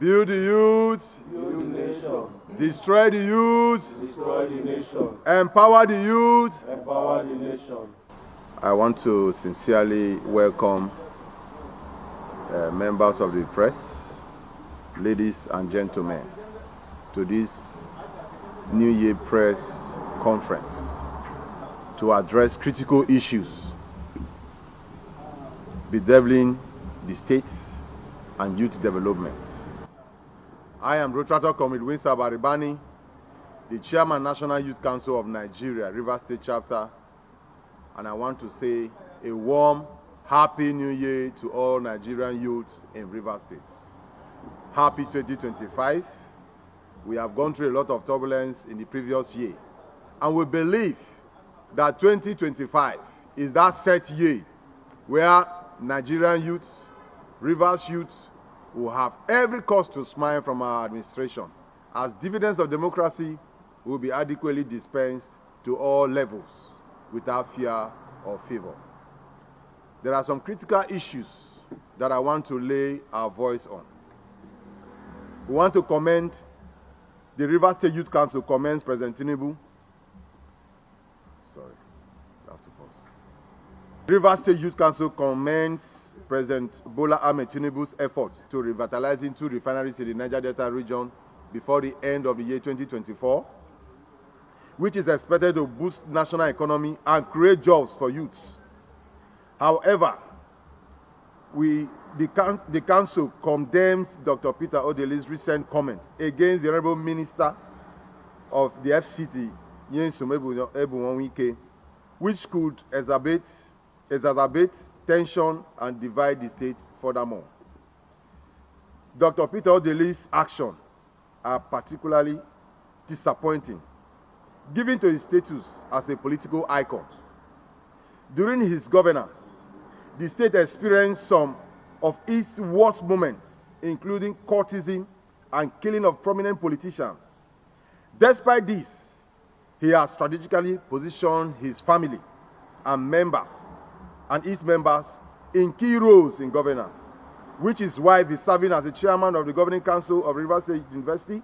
Build the youth. Build the nation. Destroy the youth. Destroy the nation. Empower the youth. Empower the nation. I want to sincerely welcome members of the press, ladies and gentlemen, to this New Year press conference to address critical issues bedeviling the state and youth development. I am Rotrator Comrade Winston Baribani, the Chairman National Youth Council of Nigeria, Rivers State Chapter, and I want to say a warm, happy New Year to all Nigerian youths in Rivers State. Happy 2025. We have gone through a lot of turbulence in the previous year, and we believe that 2025 is that set year where Nigerian youths, Rivers youths, will have every cause to smile from our administration, as dividends of democracy will be adequately dispensed to all levels without fear or favor. There are some critical issues that I want to lay our voice on. We want to commend the Rivers State Youth Council commends President Tinubu. Sorry, I have to pause. Rivers State Youth Council commends President Bola Ahmed Tinubu's effort to revitalizing 2 refineries in the Niger Delta region before the end of the year 2024, which is expected to boost national economy and create jobs for youths. However, the council condemns Dr. Peter Odili's recent comments against the Honorable Minister of the FCT, Wike, which could exacerbate tension and divide the state furthermore. Dr. Peter Odili's actions are particularly disappointing, given to his status as a political icon. During his governance, the state experienced some of its worst moments, including courtism and killing of prominent politicians. Despite this, he has strategically positioned his family and its members in key roles in governance, which is why he's serving as the chairman of the governing council of Rivers State University,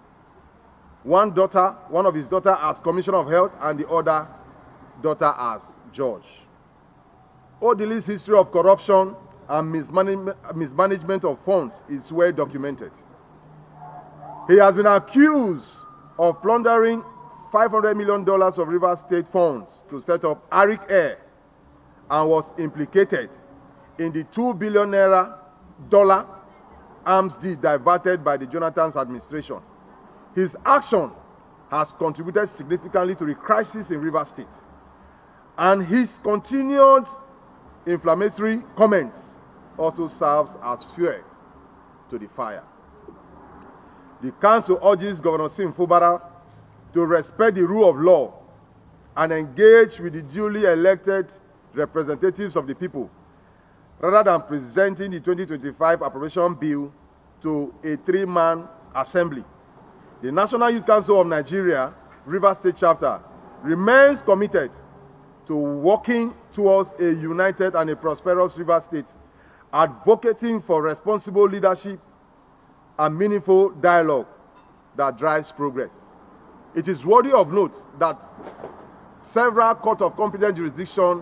one of his daughters as commissioner of health, and the other daughter as judge. Odili's history of corruption and mismanagement of funds is well documented. He has been accused of plundering $500 million of Rivers State funds to set up Arik Air, and was implicated in the $2 billion arms deal diverted by the Jonathan's administration. His action has contributed significantly to the crisis in Rivers State, and his continued inflammatory comments also serves as fuel to the fire. The council urges Governor Fubara to respect the rule of law and engage with the duly elected representatives of the people, rather than presenting the 2025 appropriation bill to a 3-man assembly. The National Youth Council of Nigeria, Rivers State Chapter, remains committed to working towards a united and a prosperous Rivers State, advocating for responsible leadership and meaningful dialogue that drives progress. It is worthy of note that several courts of competent jurisdiction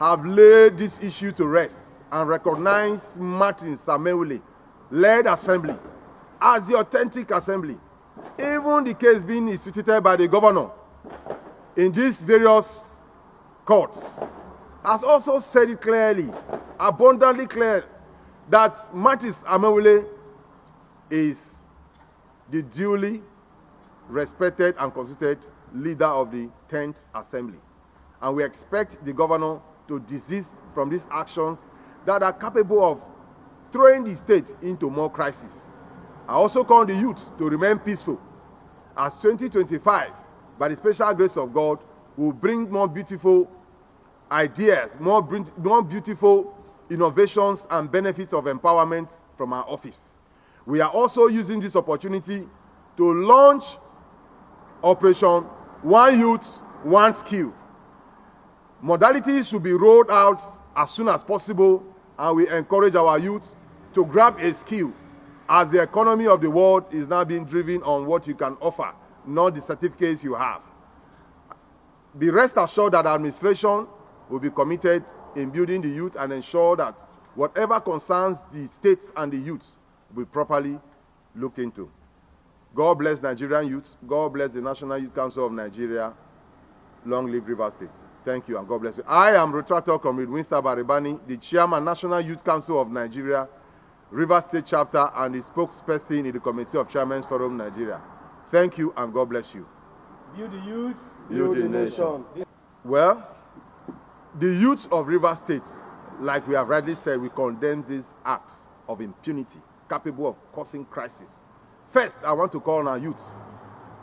have laid this issue to rest and recognized Martin Samuel-led assembly as the authentic assembly. Even the case being instituted by the governor in these various courts has also said it clearly, abundantly clear, that Martin Samuel is the duly respected and constituted leader of the 10th Assembly. And we expect the governor to desist from these actions that are capable of throwing the state into more crisis. I also call the youth to remain peaceful, as 2025, by the special grace of God, will bring more beautiful ideas, more beautiful innovations and benefits of empowerment from our office. We are also using this opportunity to launch Operation One Youth, One Skill. Modalities should be rolled out as soon as possible, and we encourage our youth to grab a skill as the economy of the world is now being driven on what you can offer, not the certificates you have. Be rest assured that our administration will be committed in building the youth and ensure that whatever concerns the states and the youth will be properly looked into. God bless Nigerian youth. God bless the National Youth Council of Nigeria. Long live Rivers State. Thank you and God bless you. I am Retractor Comrade Winston Baribani, the Chairman, National Youth Council of Nigeria, Rivers State Chapter, and the spokesperson in the Committee of Chairmen's Forum Nigeria. Thank you and God bless you. Build the youth, Build the nation. Well, the youth of Rivers State, like we have rightly said, we condemn these acts of impunity capable of causing crisis. First, I want to call on our youth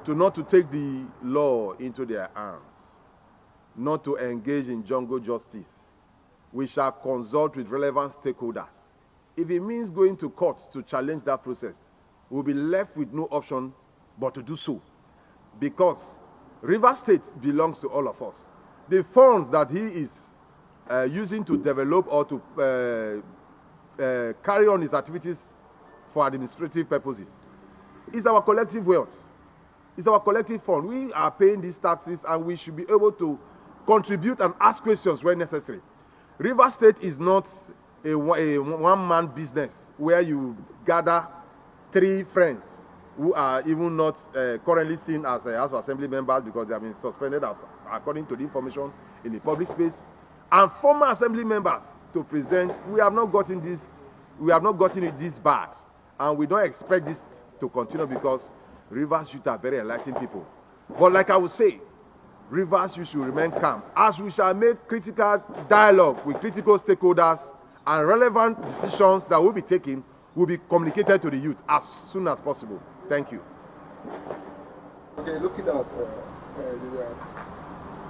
not to take the law into their hands, not to engage in jungle justice. We shall consult with relevant stakeholders. If it means going to court to challenge that process, we'll be left with no option but to do so. Because Rivers State belongs to all of us. The funds that he is using to develop or to carry on his activities for administrative purposes is our collective wealth. It's our collective fund. We are paying these taxes and we should be able to contribute and ask questions when necessary. Rivers State is not a one-man business where you gather 3 friends who are even not currently seen as House of Assembly members because they have been suspended as, according to the information in the public space, and former Assembly members to present. We have not gotten it this bad, and we don't expect this to continue because Rivers youth are very enlightened people. But like I would say, Rivers youth should remain calm as we shall make critical dialogue with critical stakeholders, and relevant decisions that will be taken will be communicated to the youth as soon as possible. Thank you. Okay, looking at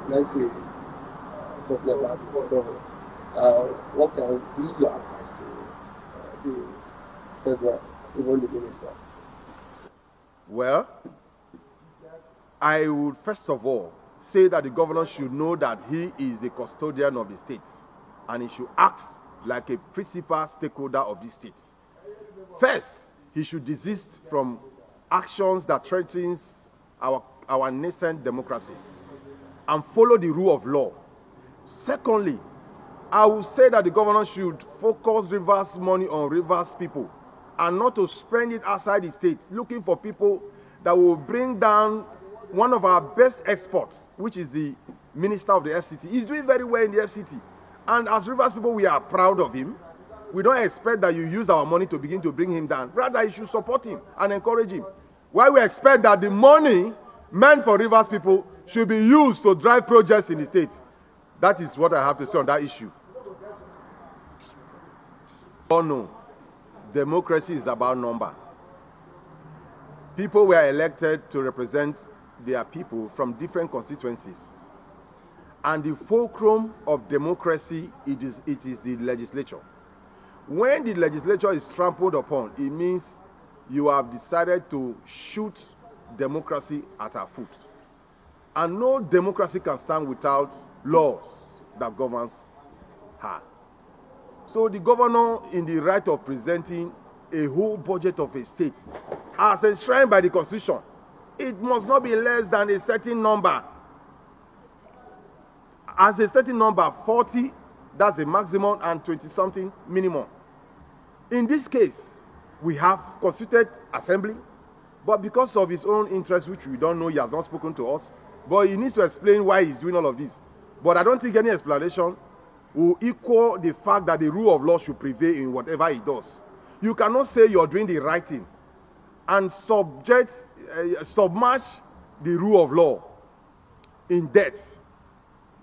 let's say talking about the governor, what can be your advice to the federal, even the minister? Well, I would first of all say that the governor should know that he is the custodian of the state and he should act like a principal stakeholder of the state. First, he should desist from actions that threatens our nascent democracy and follow the rule of law. Secondly, I would say that the governor should focus Rivers money on Rivers people and not to spend it outside the state, looking for people that will bring down one of our best exports, which is the minister of the FCT. He's doing very well in the FCT. And as Rivers people, we are proud of him. We don't expect that you use our money to begin to bring him down. Rather, you should support him and encourage him. While we expect that the money meant for Rivers people should be used to drive projects in the state. That is what I have to say on that issue. Oh no, democracy is about number. People were elected to represent their people from different constituencies. And the fulcrum of democracy, it is the legislature. When the legislature is trampled upon, it means you have decided to shoot democracy at our foot. And no democracy can stand without laws that governs her. So the governor, in the right of presenting a whole budget of a state, as enshrined by the Constitution, it must not be less than a certain number. As a certain number, 40, that's the maximum, and 20-something minimum. In this case, we have constituted assembly, but because of his own interest, which we don't know, he has not spoken to us, but he needs to explain why he's doing all of this. But I don't think any explanation will equal the fact that the rule of law should prevail in whatever he does. You cannot say you're doing the right thing and submerge the rule of law in debt.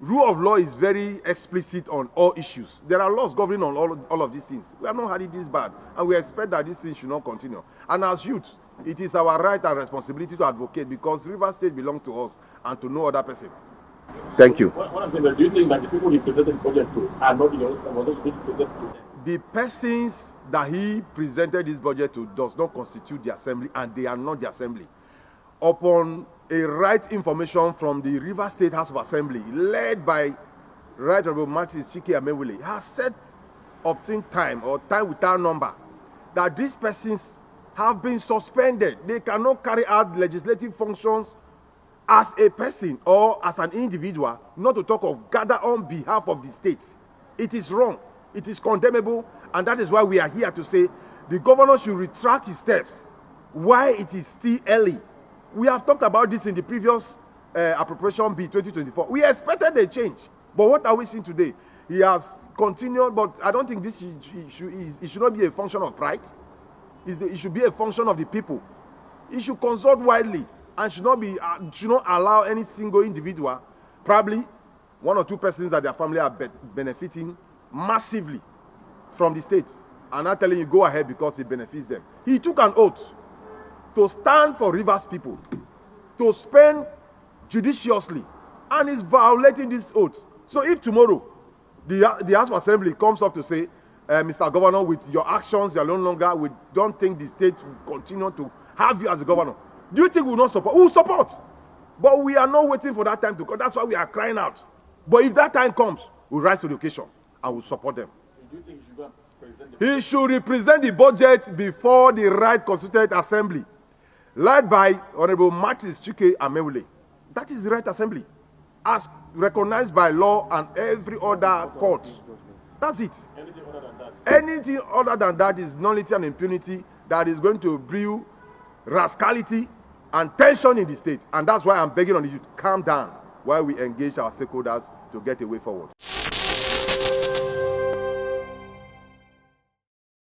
Rule of law is very explicit on all issues. There are laws governing on all of these things. We have not had it this bad, and we expect that this thing should not continue. And as youth, it is our right and responsibility to advocate because Rivers State belongs to us and to no other person. Thank you. What I'm saying, do you think that the people he presented the budget to are not the presented to them? The persons that he presented this budget to does not constitute the assembly, and they are not the assembly. Upon a right information from the Rivers State House of Assembly, led by Right Honorable Martin Chike Amewule, has set obtained time or time without number that these persons have been suspended. They cannot carry out legislative functions as a person or as an individual, not to talk of gather on behalf of the state. It is wrong. It is condemnable, and that is why we are here to say the governor should retract his steps while it is still early. We have talked about this in the previous appropriation bill 2024. We expected a change, but what are we seeing today? He has continued, but I don't think this it should not be a function of pride. It should be a function of the people. He should consult widely and should not allow any single individual, probably one or two persons that their family are benefiting massively from the state, and not telling you go ahead because it benefits them. He took an oath to stand for Rivers people, to spend judiciously, and is violating this oath. So if tomorrow the House of Assembly comes up to say, Mr. Governor, with your actions, you are no longer, we don't think the state will continue to have you as a governor, do you think we will not support? We will support. But we are not waiting for that time to come. That's why we are crying out. But if that time comes, we'll rise to the occasion and we'll support them. Do you think he should go and present the He should represent the budget before the right constituted assembly, led by Honorable Martins Chike Amewule. That is the right assembly, as recognized by law and every other court. That's it. anything other than that? Anything other than that is nullity and impunity that is going to brew rascality and tension in the state. And that's why I'm begging on the youth, calm down while we engage our stakeholders to get a way forward.